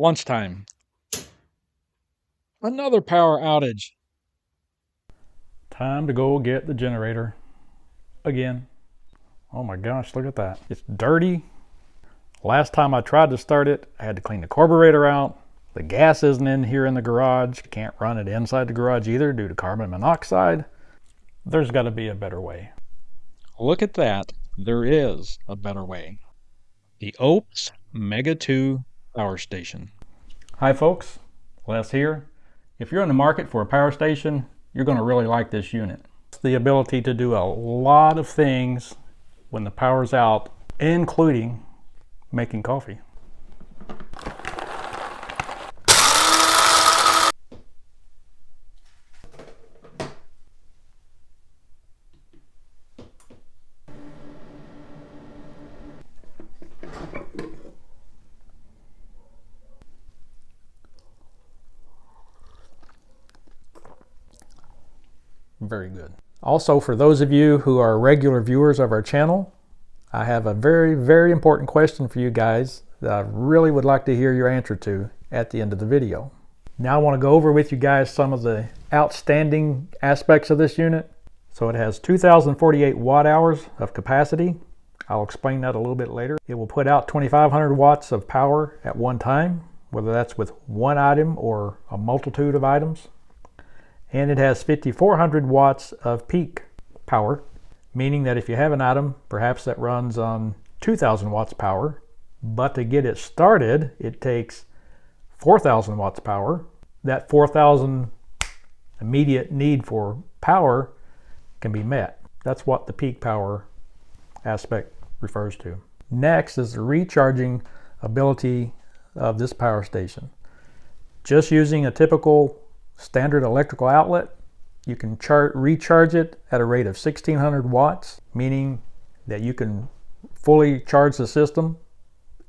Lunchtime. Another power outage. Time to go get the generator again. Oh my gosh, look at that. It's dirty. Last time I tried to start it, I had to clean the carburetor out. The gas isn't in here in the garage. Can't run it inside the garage either due to carbon monoxide. There's got to be a better way. Look at that. There is a better way. The Oupes Mega 2 Power Station. Hi folks, Les here. If you're in the market for a power station, you're going to really like this unit. It's the ability to do a lot of things when the power's out, including making coffee. Very good. Also, for those of you who are regular viewers of our channel, I have a very, very important question for you guys that I really would like to hear your answer to at the end of the video. Now I want to go over with you guys some of the outstanding aspects of this unit. So it has 2,048 watt hours of capacity. I'll explain that a little bit later. It will put out 2,500 watts of power at one time, whether that's with one item or a multitude of items. And it has 5,400 watts of peak power, meaning that if you have an item, perhaps that runs on 2,000 watts power, but to get it started, it takes 4,000 watts power. That 4,000 immediate need for power can be met. That's what the peak power aspect refers to. Next is the recharging ability of this power station. Just using a typical standard electrical outlet, you can recharge it at a rate of 1,600 watts, meaning that you can fully charge the system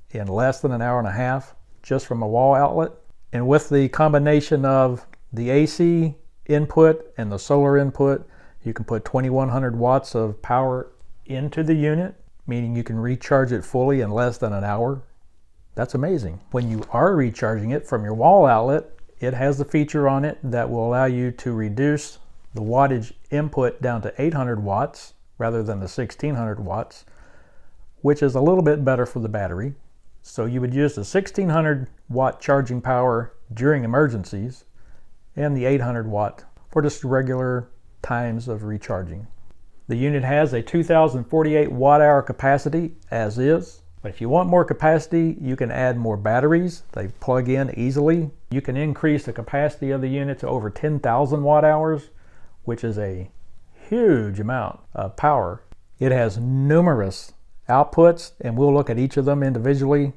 in less than an hour and a half just from a wall outlet. And with the combination of the AC input and the solar input, you can put 2,100 watts of power into the unit, meaning you can recharge it fully in less than an hour. That's amazing. When you are recharging it from your wall outlet, it has the feature on it that will allow you to reduce the wattage input down to 800 watts rather than the 1,600 watts, which is a little bit better for the battery. So you would use the 1,600 watt charging power during emergencies and the 800 watt for just regular times of recharging. The unit has a 2,048 watt hour capacity as is, but if you want more capacity, you can add more batteries. They plug in easily. You can increase the capacity of the unit to over 10,000 watt hours, which is a huge amount of power. It has numerous outputs, and we'll look at each of them individually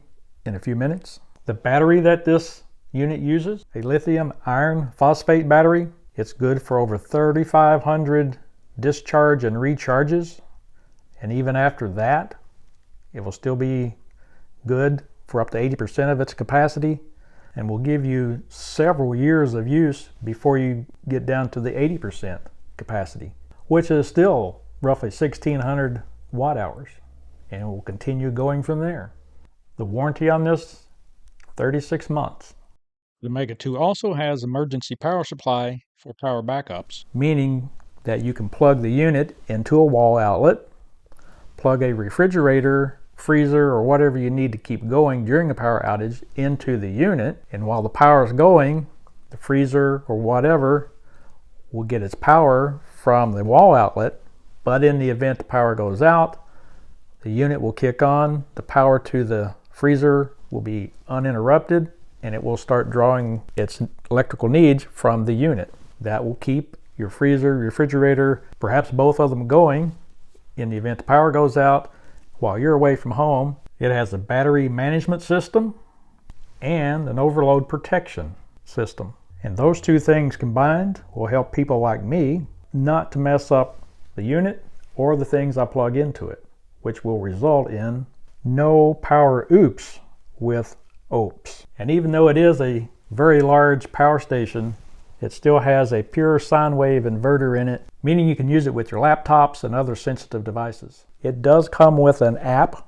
in a few minutes. The battery that this unit uses, a lithium iron phosphate battery. It's good for over 3,500 discharge and recharges, and even after that, it will still be good for up to 80% of its capacity, and will give you several years of use before you get down to the 80% capacity, which is still roughly 1,600 watt hours, and it will continue going from there. The warranty on this, 36 months. The Mega 2 also has emergency power supply for power backups, meaning that you can plug the unit into a wall outlet, plug a refrigerator, freezer, or whatever you need to keep going during a power outage into the unit, and while the power is going, the freezer or whatever will get its power from the wall outlet. But in the event the power goes out, the unit will kick on, the power to the freezer will be uninterrupted, and it will start drawing its electrical needs from the unit. That will keep your freezer, refrigerator, perhaps both of them going in the event the power goes out while you're away from home. It has a battery management system and an overload protection system. And those two things combined will help people like me not to mess up the unit or the things I plug into it, which will result in no power oops with Oupes. And even though it is a very large power station, it still has a pure sine wave inverter in it, meaning you can use it with your laptops and other sensitive devices. It does come with an app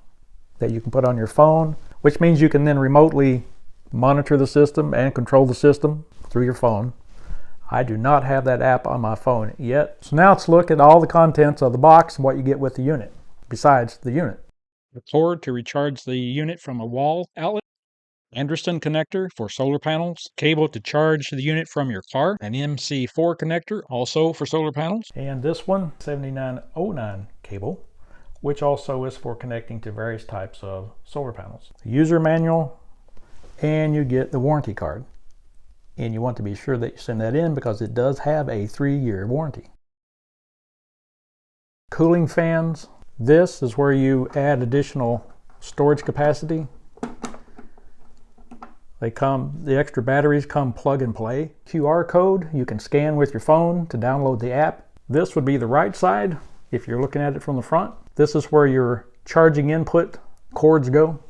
that you can put on your phone, which means you can then remotely monitor the system and control the system through your phone. I do not have that app on my phone yet. So now let's look at all the contents of the box and what you get with the unit, besides the unit. A cord to recharge the unit from a wall outlet, Anderson connector for solar panels, cable to charge the unit from your car, an MC4 connector also for solar panels, and this one, 7909 cable, which also is for connecting to various types of solar panels. The user manual, and you get the warranty card. And you want to be sure that you send that in because it does have a 3-year warranty. Cooling fans. This is where you add additional storage capacity. The extra batteries come plug and play. QR code you can scan with your phone to download the app. This would be the right side if you're looking at it from the front. This is where your charging input cords go.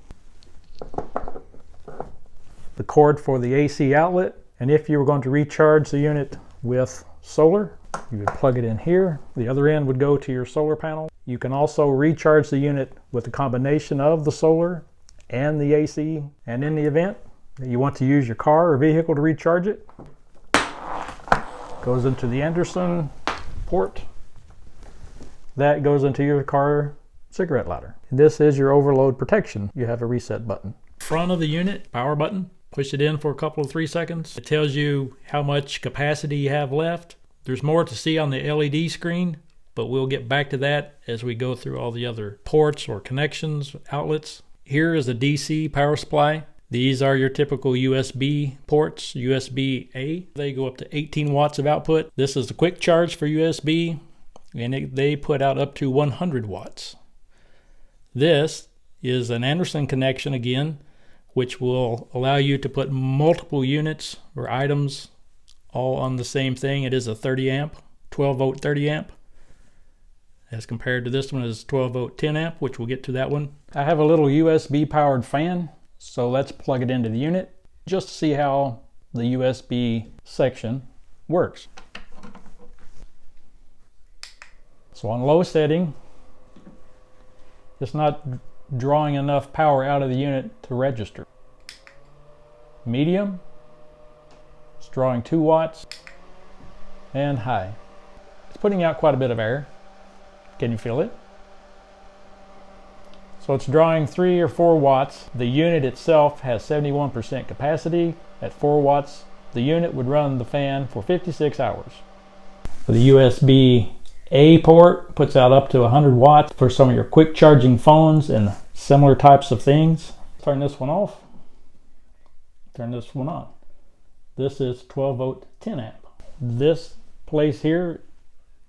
The cord for the AC outlet. And if you were going to recharge the unit with solar, you would plug it in here. The other end would go to your solar panel. You can also recharge the unit with a combination of the solar and the AC. And in the event that you want to use your car or vehicle to recharge it, goes into the Anderson port. That goes into your car cigarette lighter. This is your overload protection. You have a reset button. Front of the unit, power button. Push it in for a couple of 3 seconds. It tells you how much capacity you have left. There's more to see on the LED screen, but we'll get back to that as we go through all the other ports or connections, outlets. Here is a DC power supply. These are your typical USB ports, USB-A. They go up to 18 watts of output. This is the quick charge for USB, and they put out up to 100 watts. This is an Anderson connection again, which will allow you to put multiple units or items all on the same thing. It is a 30 amp, 12 volt 30 amp, as compared to this one is 12 volt 10 amp, which we'll get to that one. I have a little USB powered fan, so let's plug it into the unit just to see how the USB section works. So on low setting, it's not drawing enough power out of the unit to register. Medium, it's drawing 2 watts, and high. It's putting out quite a bit of air. Can you feel it? So it's drawing 3 or 4 watts. The unit itself has 71% capacity. At 4 watts, the unit would run the fan for 56 hours. The USB-A port puts out up to 100 watts for some of your quick charging phones and similar types of things. Turn this one off. Turn this one on. This is 12 volt 10 amp. This place here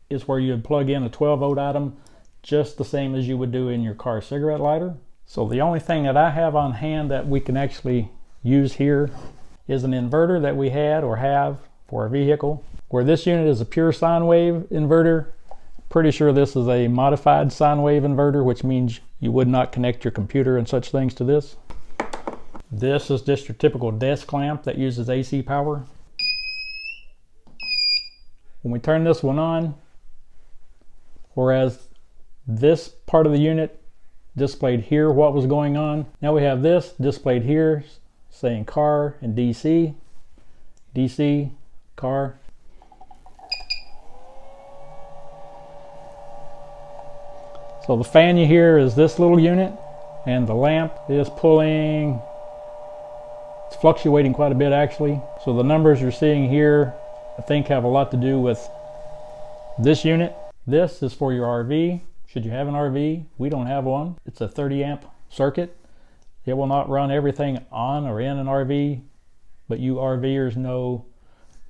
is where you would plug in a 12 volt item just the same as you would do in your car cigarette lighter. So the only thing that I have on hand that we can actually use here is an inverter that we had or have for our vehicle. Where this unit is a pure sine wave inverter, pretty sure this is a modified sine wave inverter, which means you would not connect your computer and such things to this. This is just your typical desk lamp that uses AC power. When we turn this one on, whereas this part of the unit displayed here what was going on, now we have this displayed here saying car and DC, DC, car. So the fan you hear is this little unit, and the lamp is pulling, it's fluctuating quite a bit actually. So the numbers you're seeing here, I think, have a lot to do with this unit. This is for your RV. Should you have an RV? We don't have one. It's a 30 amp circuit. It will not run everything on or in an RV, but you RVers know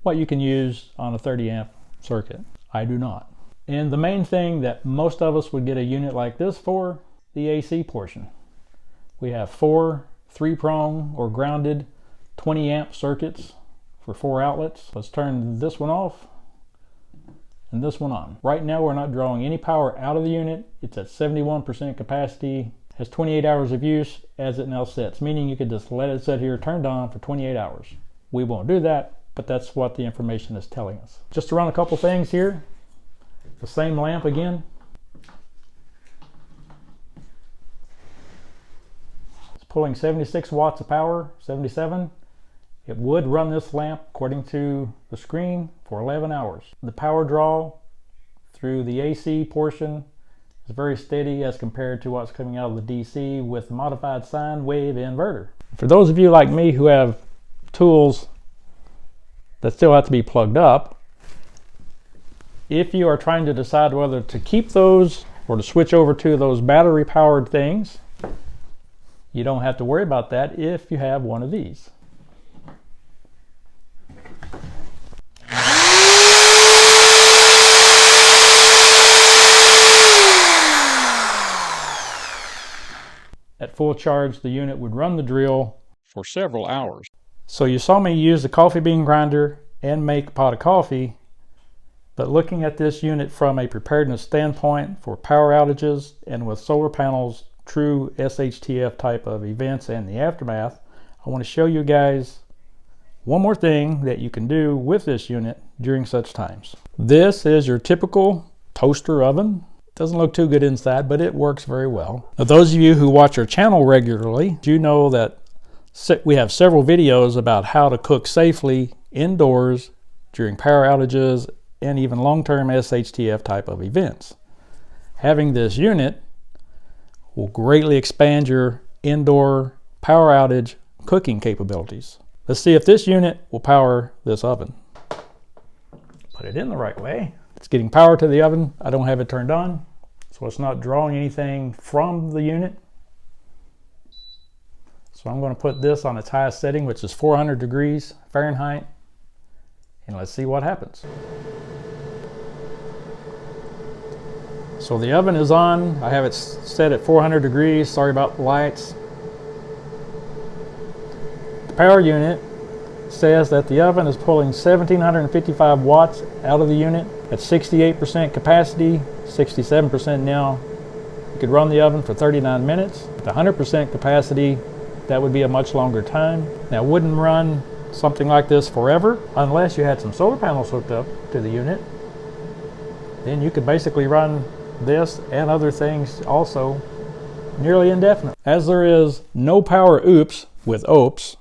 what you can use on a 30 amp circuit. I do not. And the main thing that most of us would get a unit like this for, the AC portion. We have 4 3-prong or grounded 20 amp circuits for 4 outlets. Let's turn this one off and this one on. Right now we're not drawing any power out of the unit. It's at 71% capacity, has 28 hours of use as it now sits, meaning you could just let it sit here turned on for 28 hours. We won't do that, but that's what the information is telling us. Just to run a couple things here. The same lamp again. pulling 76 watts of power, 77, it would run this lamp, according to the screen, for 11 hours. The power draw through the AC portion is very steady as compared to what's coming out of the DC with the modified sine wave inverter. For those of you like me who have tools that still have to be plugged up, if you are trying to decide whether to keep those or to switch over to those battery powered things, you don't have to worry about that if you have one of these. At full charge, the unit would run the drill for several hours. So you saw me use the coffee bean grinder and make a pot of coffee, but looking at this unit from a preparedness standpoint for power outages and with solar panels, true SHTF type of events and the aftermath, I want to show you guys one more thing that you can do with this unit during such times. This is your typical toaster oven. Doesn't look too good inside, but it works very well. Now, those of you who watch our channel regularly, you know that we have several videos about how to cook safely indoors during power outages and even long-term SHTF type of events. Having this unit will greatly expand your indoor power outage cooking capabilities. Let's see if this unit will power this oven. Put it in the right way. It's getting power to the oven. I don't have it turned on, so it's not drawing anything from the unit. So I'm going to put this on its highest setting, which is 400 degrees Fahrenheit, and let's see what happens. So the oven is on. I have it set at 400 degrees. Sorry about the lights. The power unit says that the oven is pulling 1755 watts out of the unit at 68% capacity, 67% now. You could run the oven for 39 minutes. At 100% capacity, that would be a much longer time. Now, it wouldn't run something like this forever unless you had some solar panels hooked up to the unit. Then you could basically run this and other things also nearly indefinite. As there is no Power Outage with Oupes,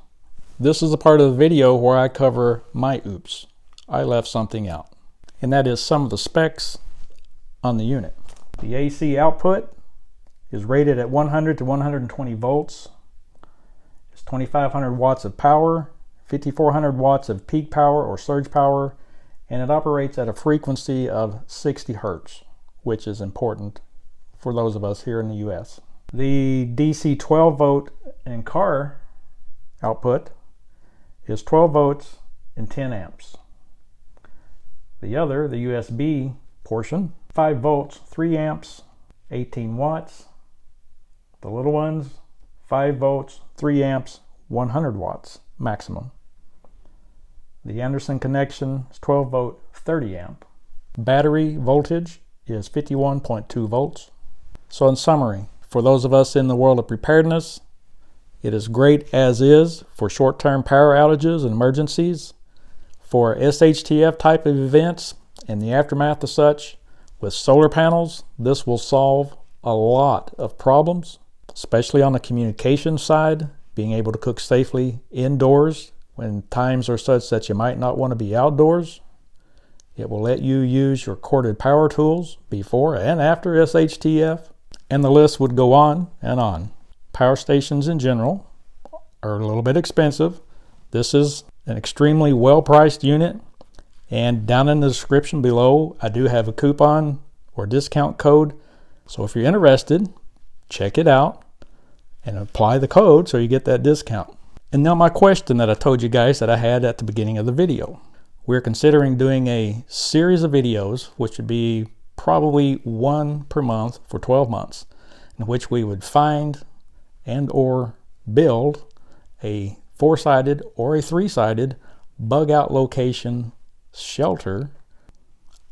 this is a part of the video where I cover my Oupes. I left something out, and that is some of the specs on the unit. The AC output is rated at 100 to 120 volts. It's 2,500 watts of power, 5,400 watts of peak power or surge power, and it operates at a frequency of 60 hertz, which is important for those of us here in the US. The DC 12 volt in car output is 12 volts and 10 amps. The USB portion, 5 volts, 3 amps, 18 watts. The little ones, 5 volts, 3 amps, 100 watts maximum. The Anderson connection is 12 volt, 30 amp. Battery voltage is 51.2 volts. So in summary, for those of us in the world of preparedness, it is great as is for short-term power outages and emergencies. For SHTF type of events and the aftermath of such, with solar panels, this will solve a lot of problems, especially on the communication side, being able to cook safely indoors when times are such that you might not want to be outdoors. It will let you use your corded power tools before and after SHTF, and the list would go on and on. Power stations in general are a little bit expensive. This is an extremely well-priced unit, and down in the description below I do have a coupon or discount code, so if you're interested, check it out and apply the code so you get that discount. And now my question that I told you guys that I had at the beginning of the video. We're considering doing a series of videos, which would be probably one per month for 12 months, in which we would find and or build a 4-sided or a 3-sided bug out location shelter,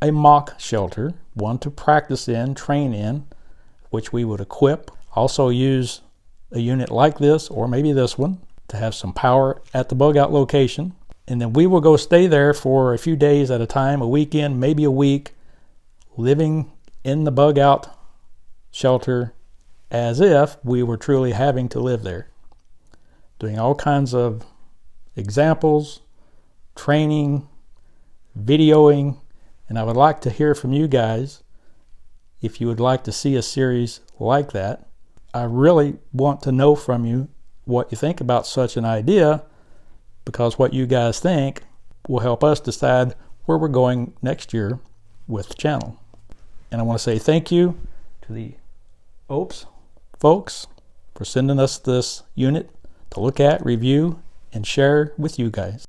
a mock shelter, one to practice in, train in, which we would equip. Also use a unit like this or maybe this one to have some power at the bug out location, and then we will go stay there for a few days at a time, a weekend, maybe a week, living in the bug out shelter as if we were truly having to live there. doing all kinds of examples, training, videoing, and I would like to hear from you guys if you would like to see a series like that. I really want to know from you what you think about such an idea, because what you guys think will help us decide where we're going next year with the channel. And I want to say thank you to the Oupes folks for sending us this unit to look at, review, and share with you guys.